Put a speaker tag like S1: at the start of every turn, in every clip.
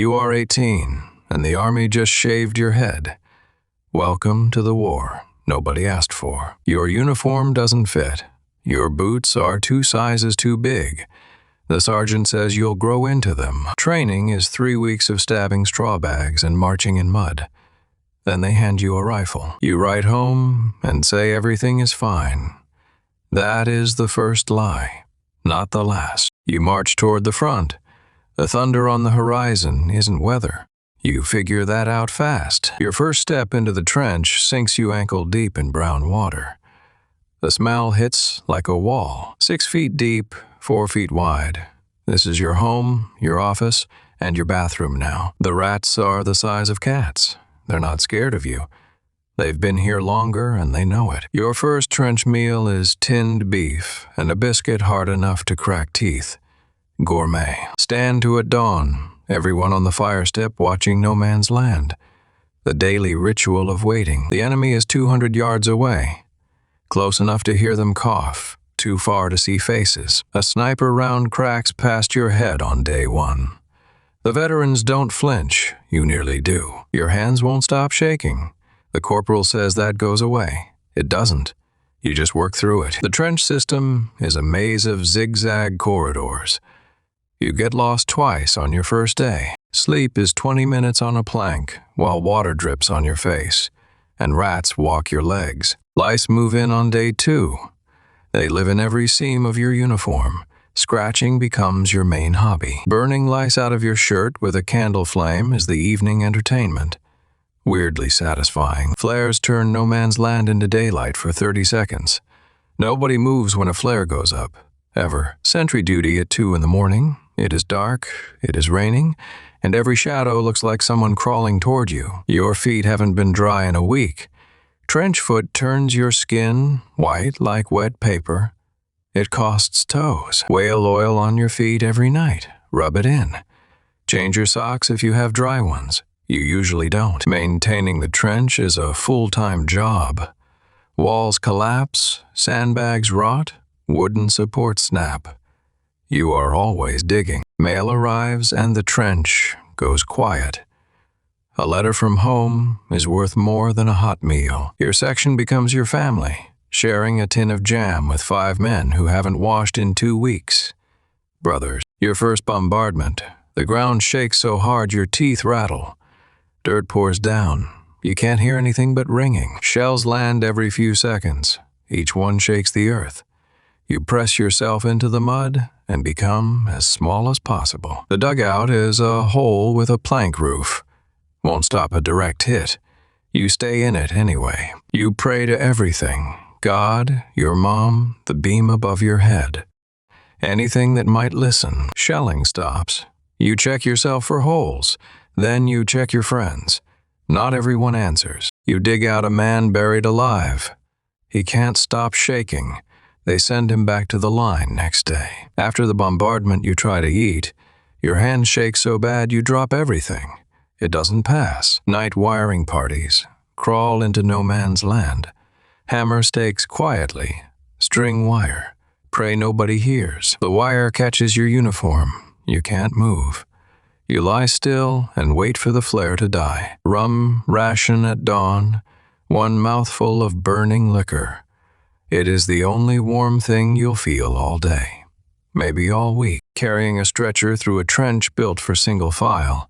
S1: You are 18, and the army just shaved your head. Welcome to the war nobody asked for. Your uniform doesn't fit. Your boots are 2 sizes too big. The sergeant says you'll grow into them. Training is 3 weeks of stabbing straw bags and marching in mud. Then they hand you a rifle. You write home and say everything is fine. That is the first lie, not the last. You march toward the front. The thunder on the horizon isn't weather. You figure that out fast. Your first step into the trench sinks you ankle deep in brown water. The smell hits like a wall, 6 feet deep, 4 feet wide. This is your home, your office, and your bathroom now. The rats are the size of cats. They're not scared of you. They've been here longer and they know it. Your first trench meal is tinned beef and a biscuit hard enough to crack teeth. Gourmet. Stand to at dawn, everyone on the fire step watching no man's land. The daily ritual of waiting. The enemy is 200 yards away. Close enough to hear them cough, too far to see faces. A sniper round cracks past your head on day 1. The veterans don't flinch, you nearly do. Your hands won't stop shaking. The corporal says that goes away. It doesn't. You just work through it. The trench system is a maze of zigzag corridors. You get lost twice on your first day. Sleep is 20 minutes on a plank while water drips on your face, and rats walk your legs. Lice move in on day 2. They live in every seam of your uniform. Scratching becomes your main hobby. Burning lice out of your shirt with a candle flame is the evening entertainment. Weirdly satisfying. Flares turn no man's land into daylight for 30 seconds. Nobody moves when a flare goes up, ever. Sentry duty at 2 in the morning. It is dark, it is raining, and every shadow looks like someone crawling toward you. Your feet haven't been dry in a week. Trench foot turns your skin white like wet paper. It costs toes. Whale oil on your feet every night. Rub it in. Change your socks if you have dry ones. You usually don't. Maintaining the trench is a full-time job. Walls collapse, sandbags rot, wooden supports snap. You are always digging. Mail arrives and the trench goes quiet. A letter from home is worth more than a hot meal. Your section becomes your family, sharing a tin of jam with 5 men who haven't washed in 2 weeks. Brothers. Your first bombardment. The ground shakes so hard your teeth rattle. Dirt pours down. You can't hear anything but ringing. Shells land every few seconds. Each one shakes the earth. You press yourself into the mud and become as small as possible. The dugout is a hole with a plank roof. Won't stop a direct hit. You stay in it anyway. You pray to everything. God, your mom, the beam above your head. Anything that might listen. Shelling stops. You check yourself for holes. Then you check your friends. Not everyone answers. You dig out a man buried alive. He can't stop shaking. They send him back to the line next day. After the bombardment, you try to eat. Your hands shake so bad you drop everything. It doesn't pass. Night wiring parties. Crawl into no man's land. Hammer stakes quietly. String wire. Pray nobody hears. The wire catches your uniform. You can't move. You lie still and wait for the flare to die. Rum ration at dawn. 1 mouthful of burning liquor. It is the only warm thing you'll feel all day, maybe all week. Carrying a stretcher through a trench built for single file.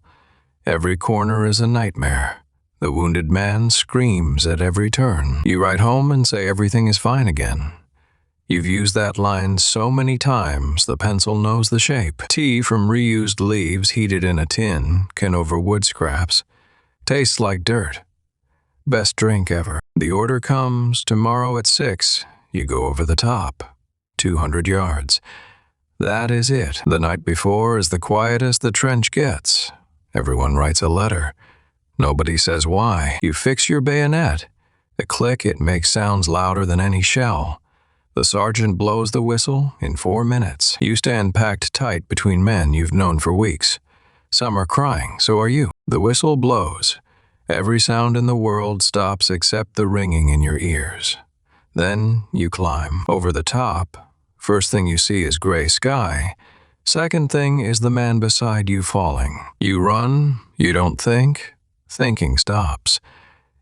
S1: Every corner is a nightmare. The wounded man screams at every turn. You write home and say everything is fine again. You've used that line so many times the pencil knows the shape. Tea from reused leaves heated in a tin can over wood scraps. Tastes like dirt. Best drink ever. The order comes tomorrow at 6. You go over the top. 200 yards. That is it. The night before is the quietest the trench gets. Everyone writes a letter. Nobody says why. You fix your bayonet. The click it makes sounds louder than any shell. The sergeant blows the whistle in 4 minutes. You stand packed tight between men you've known for weeks. Some are crying, so are you. The whistle blows. Every sound in the world stops except the ringing in your ears. Then you climb. Over the top, first thing you see is gray sky. Second thing is the man beside you falling. You run, you don't think, thinking stops.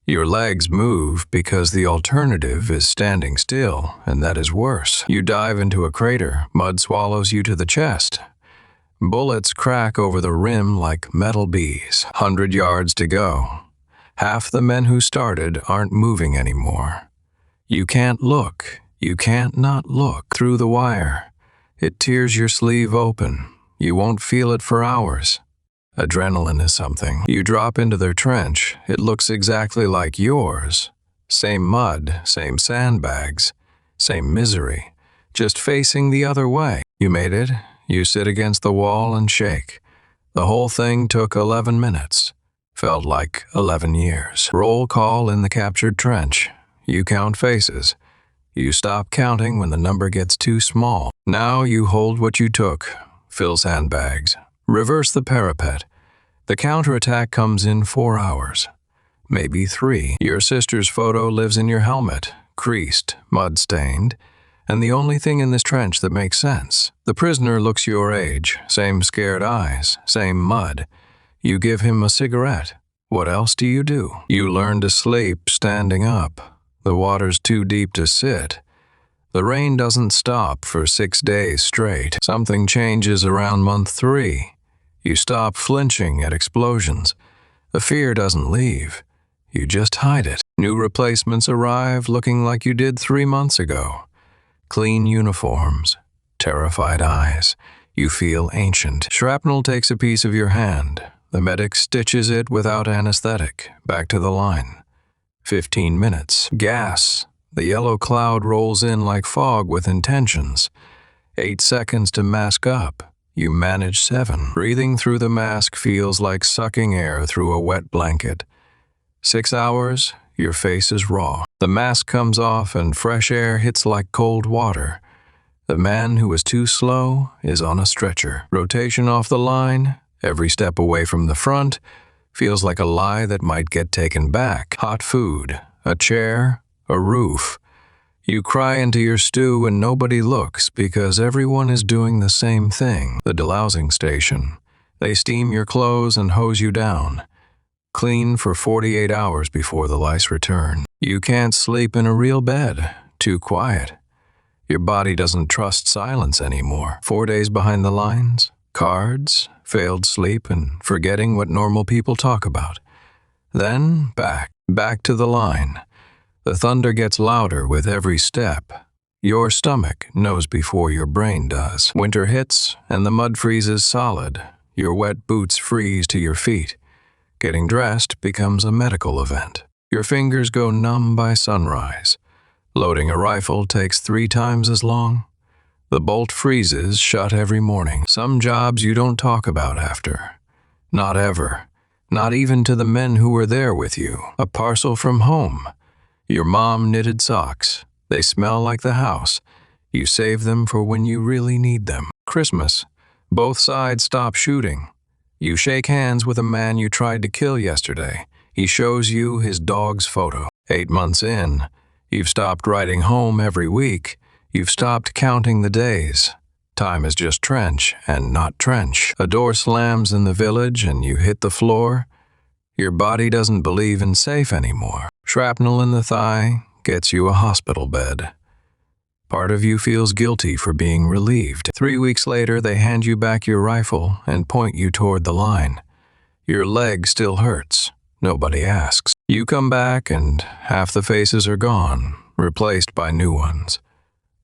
S1: Your legs move because the alternative is standing still, and that is worse. You dive into a crater, mud swallows you to the chest. Bullets crack over the rim like metal bees. 100 yards to go. Half the men who started aren't moving anymore. You can't look. You can't not look through the wire. It tears your sleeve open. You won't feel it for hours. Adrenaline is something. You drop into their trench. It looks exactly like yours. Same mud, same sandbags, same misery, just facing the other way. You made it. You sit against the wall and shake. The whole thing took 11 minutes. Felt like 11 years. Roll call in the captured trench. You count faces. You stop counting when the number gets too small. Now you hold what you took. Fill sandbags. Reverse the parapet. The counterattack comes in 4 hours. Maybe 3. Your sister's photo lives in your helmet, creased, mud-stained, and the only thing in this trench that makes sense. The prisoner looks your age, same scared eyes, same mud. You give him a cigarette. What else do? You learn to sleep standing up. The water's too deep to sit. The rain doesn't stop for 6 days straight. Something changes around month 3. You stop flinching at explosions. The fear doesn't leave. You just hide it. New replacements arrive looking like you did 3 months ago. Clean uniforms, terrified eyes. You feel ancient. Shrapnel takes a piece of your hand. The medic stitches it without anesthetic. Back to the line. 15 minutes. Gas. The yellow cloud rolls in like fog with intentions. 8 seconds to mask up. You manage 7. Breathing through the mask feels like sucking air through a wet blanket. 6 hours, your face is raw. The mask comes off and fresh air hits like cold water. The man who was too slow is on a stretcher. Rotation off the line, every step away from the front, feels like a lie that might get taken back. Hot food, a chair, a roof. You cry into your stew and nobody looks because everyone is doing the same thing. The delousing station. They steam your clothes and hose you down. Clean for 48 hours before the lice return. You can't sleep in a real bed. Too quiet. Your body doesn't trust silence anymore. 4 days behind the lines. Cards, failed sleep, and forgetting what normal people talk about. Then back to the line. The thunder gets louder with every step. Your stomach knows before your brain does. Winter hits and the mud freezes solid. Your wet boots freeze to your feet. Getting dressed becomes a medical event. Your fingers go numb by sunrise. Loading a rifle takes 3 times as long. The bolt freezes shut every morning. Some jobs you don't talk about after. Not ever. Not even to the men who were there with you. A parcel from home. Your mom knitted socks. They smell like the house. You save them for when you really need them. Christmas. Both sides stop shooting. You shake hands with a man you tried to kill yesterday. He shows you his dog's photo. 8 months in, you've stopped writing home every week. You've stopped counting the days. Time is just trench and not trench. A door slams in the village and you hit the floor. Your body doesn't believe in safe anymore. Shrapnel in the thigh gets you a hospital bed. Part of you feels guilty for being relieved. 3 weeks later, they hand you back your rifle and point you toward the line. Your leg still hurts. Nobody asks. You come back and half the faces are gone, replaced by new ones.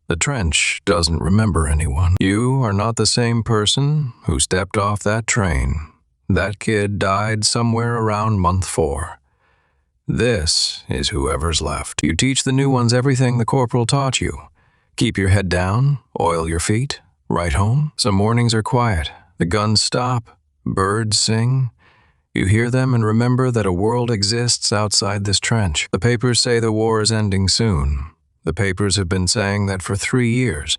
S1: The trench doesn't remember anyone. You are not the same person who stepped off that train. That kid died somewhere around month 4. This is whoever's left. You teach the new ones everything the corporal taught you. Keep your head down, oil your feet, write home. Some mornings are quiet. The guns stop, birds sing. You hear them and remember that a world exists outside this trench. The papers say the war is ending soon. The papers have been saying that for 3 years.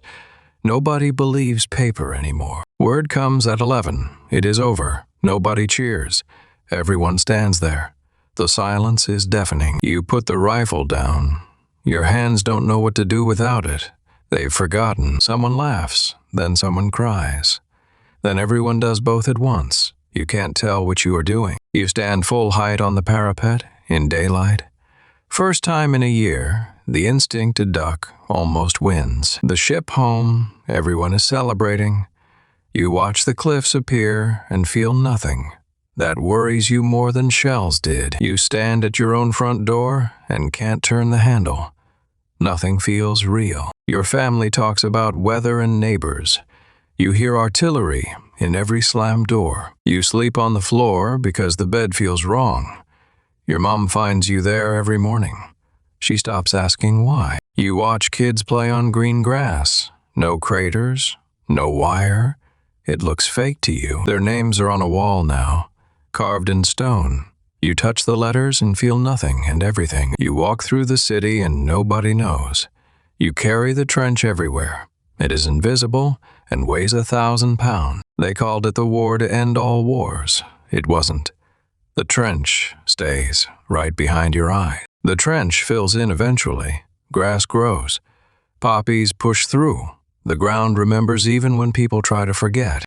S1: Nobody believes paper anymore. Word comes at 11. It is over. Nobody cheers. Everyone stands there. The silence is deafening. You put the rifle down. Your hands don't know what to do without it. They've forgotten. Someone laughs, then someone cries. Then everyone does both at once. You can't tell which you are doing. You stand full height on the parapet, in daylight. First time in a year, the instinct to duck almost wins. The ship home, everyone is celebrating. You watch the cliffs appear and feel nothing. That worries you more than shells did. You stand at your own front door and can't turn the handle. Nothing feels real. Your family talks about weather and neighbors. You hear artillery in every slammed door. You sleep on the floor because the bed feels wrong. Your mom finds you there every morning. She stops asking why. You watch kids play on green grass. No craters, no wire. It looks fake to you. Their names are on a wall now, carved in stone. You touch the letters and feel nothing and everything. You walk through the city and nobody knows. You carry the trench everywhere. It is invisible and weighs 1,000 pounds. They called it the war to end all wars. It wasn't. The trench stays right behind your eye. The trench fills in eventually. Grass grows. Poppies push through. The ground remembers even when people try to forget.